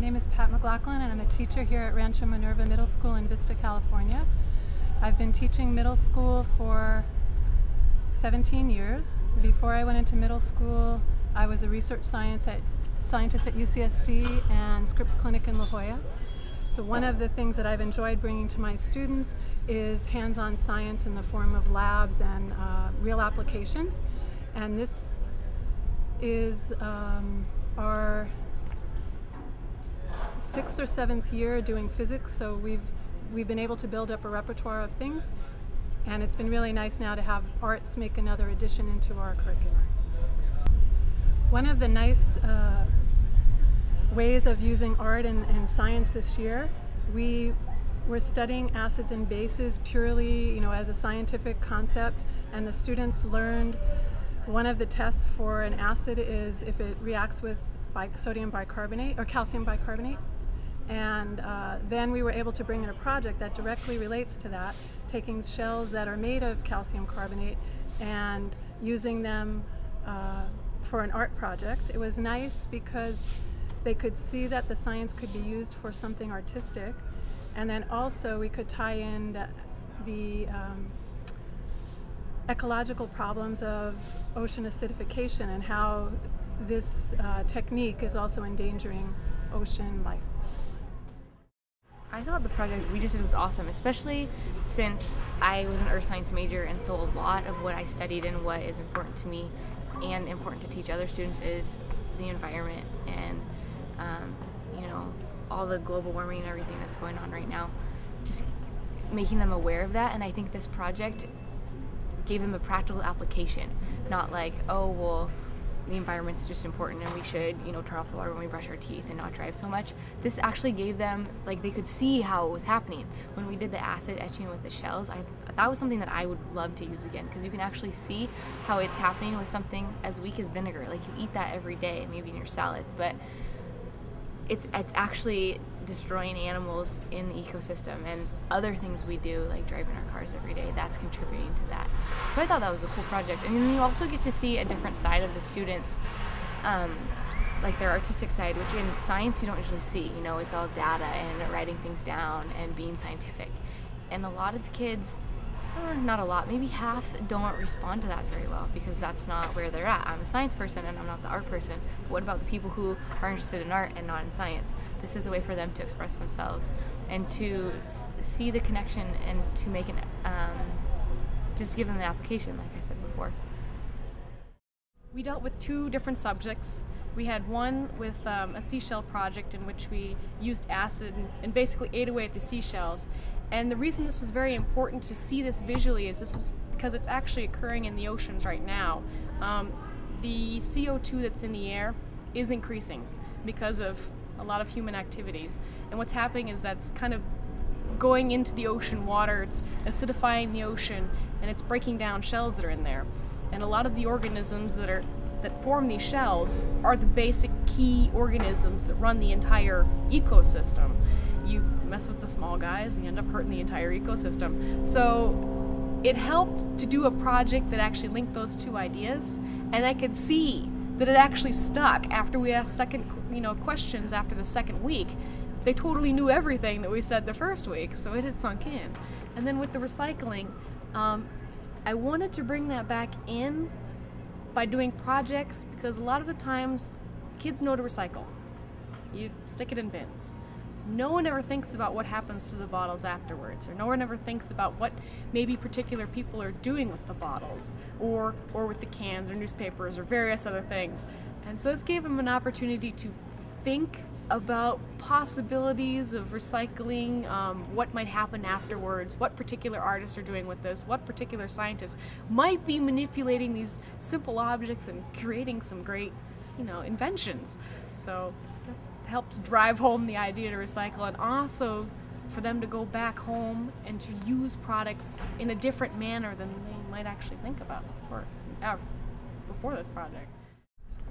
name is Pat McLaughlin and I'm a teacher here at Rancho Minerva Middle School in Vista, California. I've been teaching middle school for 17 years. Before I went into middle school, I was a research scientist at UCSD and Scripps Clinic in La Jolla. So one of the things that I've enjoyed bringing to my students is hands-on science in the form of labs and real applications. And this is our 6th or 7th year doing physics, so we've been able to build up a repertoire of things, and it's been really nice now to have arts make another addition into our curriculum. One of the nice ways of using art and science this year, we were studying acids and bases purely, as a scientific concept, and the students learned one of the tests for an acid is if it reacts with sodium bicarbonate or calcium bicarbonate. And then we were able to bring in a project that directly relates to that, taking shells that are made of calcium carbonate and using them for an art project. It was nice because they could see that the science could be used for something artistic, and then also we could tie in the ecological problems of ocean acidification and how this technique is also endangering ocean life. I thought the project we just did was awesome, especially since I was an earth science major, and so a lot of what I studied and what is important to me and important to teach other students is the environment and all the global warming and everything that's going on right now. Just making them aware of that, and I think this project gave them a practical application, not like, oh well, the environment's just important and we should turn off the water when we brush our teeth and not drive so much. This actually gave them, they could see how it was happening. When we did the acid etching with the shells, that was something that I would love to use again, because you can actually see how it's happening with something as weak as vinegar. Like, you eat that every day, maybe in your salad, but it's actually destroying animals in the ecosystem, and other things we do, like driving our cars every day, that's contributing to that. So I thought that was a cool project. And then you also get to see a different side of the students, like their artistic side, which in science you don't usually see. It's all data and writing things down and being scientific. And a lot of kids, not a lot, maybe half, don't respond to that very well, because that's not where they're at. I'm a science person and I'm not the art person. But what about the people who are interested in art and not in science? This is a way for them to express themselves and to see the connection and to make just give them an application, like I said before. We dealt with two different subjects. We had one with a seashell project in which we used acid and basically ate away at the seashells. And the reason this was very important to see this visually is this was because it's actually occurring in the oceans right now. The CO2 that's in the air is increasing because of a lot of human activities. And what's happening is that's kind of going into the ocean water, it's acidifying the ocean, and it's breaking down shells that are in there. And a lot of the organisms that form these shells are the basic key organisms that run the entire ecosystem. You mess with the small guys and you end up hurting the entire ecosystem. So it helped to do a project that actually linked those two ideas, and I could see that it actually stuck after we asked questions after the second week. They totally knew everything that we said the first week, so it had sunk in. And then with the recycling, I wanted to bring that back in by doing projects, because a lot of the times kids know to recycle. You stick it in bins. No one ever thinks about what happens to the bottles afterwards, or no one ever thinks about what maybe particular people are doing with the bottles, or with the cans or newspapers or various other things. And so this gave them an opportunity to think about possibilities of recycling, what might happen afterwards, what particular artists are doing with this, what particular scientists might be manipulating these simple objects and creating some great, inventions. So that helped drive home the idea to recycle, and also for them to go back home and to use products in a different manner than they might actually think about before this project.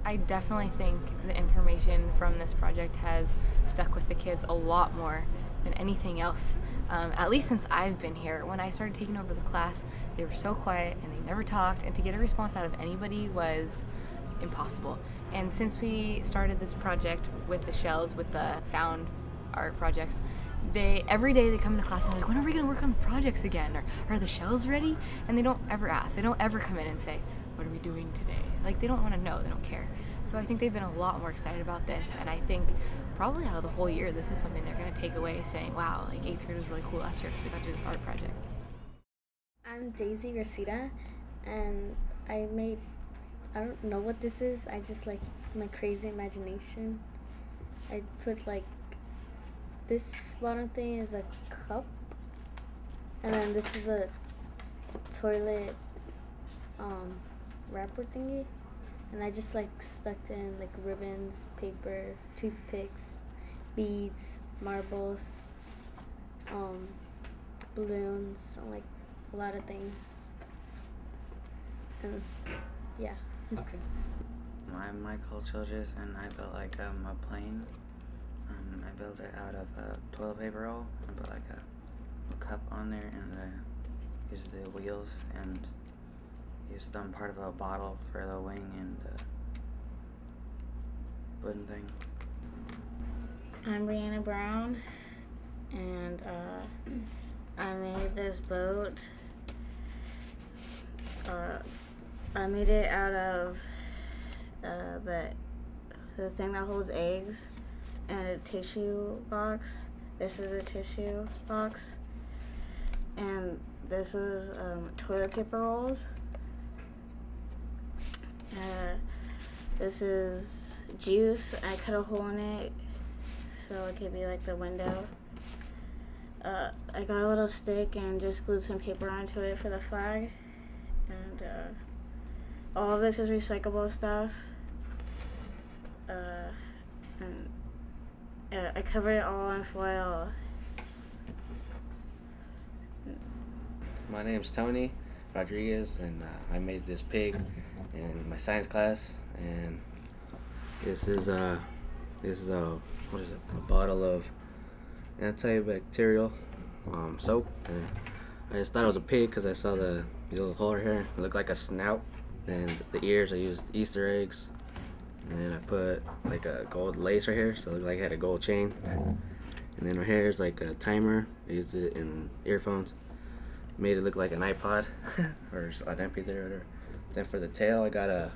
I definitely think the information from this project has stuck with the kids a lot more than anything else, at least since I've been here. When I started taking over the class, they were so quiet and they never talked, and to get a response out of anybody was impossible. And since we started this project with the shells, with the found art projects, every day they come into class and they're like, when are we going to work on the projects again? Or are the shells ready? And they don't ever ask. They don't ever come in and say, what are we doing today? Like, they don't want to know. They don't care. So I think they've been a lot more excited about this, and I think probably out of the whole year, this is something they're going to take away saying, wow, like 8th grade was really cool last year because we got to do this art project. I'm Daisy Rosita, and I don't know what this is, I just like my crazy imagination. I put like, this bottom thing is a cup, and then this is a toilet wrapper thingy, and I just like stuck in like ribbons, paper, toothpicks, beads, marbles, balloons, like a lot of things. And yeah. Okay. I'm Michael Childress, and I built like a plane. I built it out of a toilet paper roll. I put like a cup on there, and I used the wheels and used them part of a bottle for the wing and wooden thing. I'm Brianna Brown, and I made this boat. I made it out of the thing that holds eggs and a tissue box. This is a tissue box, and this was toilet paper rolls. This is juice. I cut a hole in it so it could be like the window. I got a little stick and just glued some paper onto it for the flag. And all of this is recyclable stuff. And I covered it all in foil. My name's Tony Rodriguez, and I made this pig in my science class. And this is a what is it? A bottle of antibacterial soap. And I just thought it was a pig because I saw the little hole here. It looked like a snout. And the ears, I used Easter eggs. And then I put like a gold lace right here, so it looked like it had a gold chain. And then right here is like a timer. I used it in earphones. Made it look like an iPod or an MP3 or whatever. Then for the tail, I got a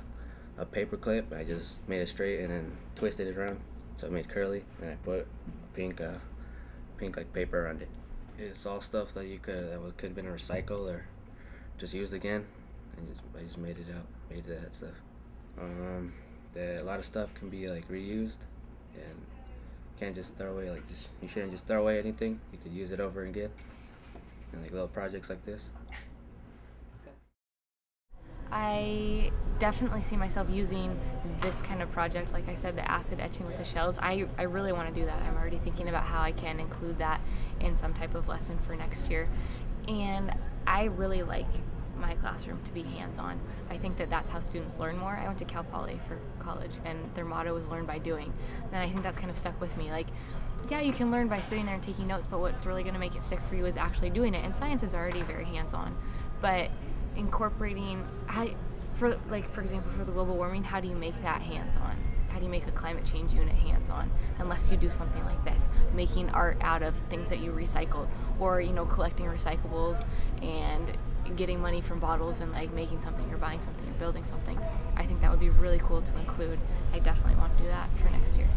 paper clip. I just made it straight and then twisted it around, so it made curly. And I put pink like paper around it. It's all stuff that could have been recycled or just used again. And I just made it out, made that stuff. A lot of stuff can be like reused, and you can't just throw away you shouldn't just throw away anything. You could use it over again, and like little projects like this. I definitely see myself using this kind of project, like I said, the acid etching with the shells. I really want to do that. I'm already thinking about how I can include that in some type of lesson for next year. And I really like my classroom to be hands-on. I think that that's how students learn more. I went to Cal Poly for college, and their motto was learn by doing. And I think that's kind of stuck with me. Like, yeah, you can learn by sitting there and taking notes, but what's really going to make it stick for you is actually doing it. And science is already very hands-on, but incorporating, for example, for the global warming, how do you make that hands-on? How do you make a climate change unit hands-on? Unless you do something like this, making art out of things that you recycled, or collecting recyclables and getting money from bottles and like making something or buying something or building something. I think that would be really cool to include. I definitely want to do that for next year.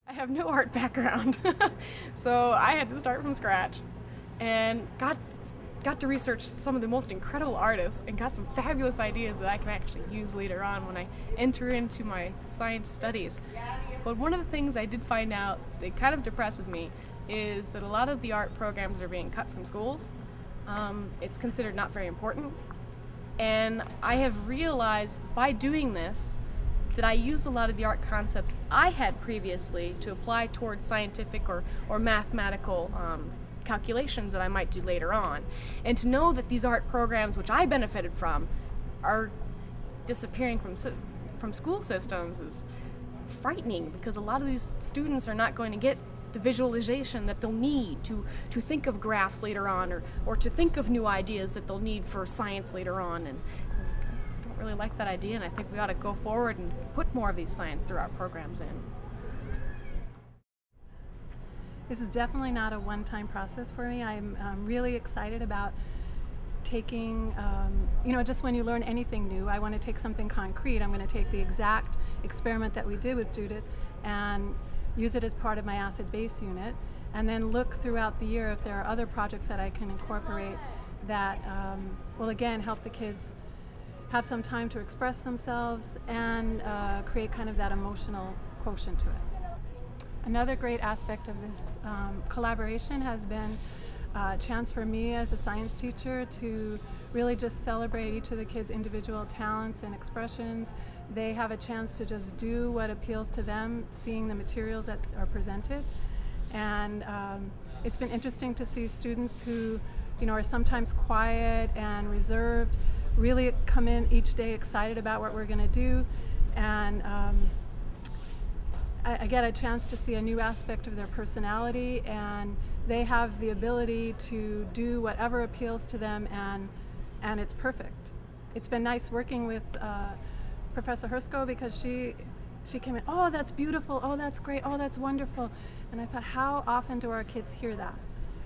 I have no art background, so I had to start from scratch and got to research some of the most incredible artists and got some fabulous ideas that I can actually use later on when I enter into my science studies. But one of the things I did find out that kind of depresses me is that a lot of the art programs are being cut from schools. It's considered not very important. And I have realized by doing this that I use a lot of the art concepts I had previously to apply towards scientific or mathematical calculations that I might do later on. And to know that these art programs, which I benefited from, are disappearing from school systems is frightening, because a lot of these students are not going to get the visualization that they'll need to think of graphs later on, or to think of new ideas that they'll need for science later on. And I don't really like that idea, and I think we ought to go forward and put more of these science through our programs in. This is definitely not a one-time process for me. I'm really excited about taking, just when you learn anything new, I want to take something concrete. I'm going to take the exact experiment that we did with Judith and use it as part of my acid base unit, and then look throughout the year if there are other projects that I can incorporate that will again help the kids have some time to express themselves and create kind of that emotional quotient to it. Another great aspect of this collaboration has been a chance for me as a science teacher to really just celebrate each of the kids' individual talents and expressions. They have a chance to just do what appeals to them, seeing the materials that are presented. And it's been interesting to see students who are sometimes quiet and reserved really come in each day excited about what we're going to do. And I get a chance to see a new aspect of their personality, and they have the ability to do whatever appeals to them, and it's perfect. It's been nice working with Professor Hersko, because she came in, oh, that's beautiful, oh, that's great, oh, that's wonderful. And I thought, how often do our kids hear that?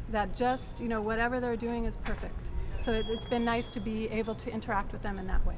That just, whatever they're doing is perfect. So it's been nice to be able to interact with them in that way.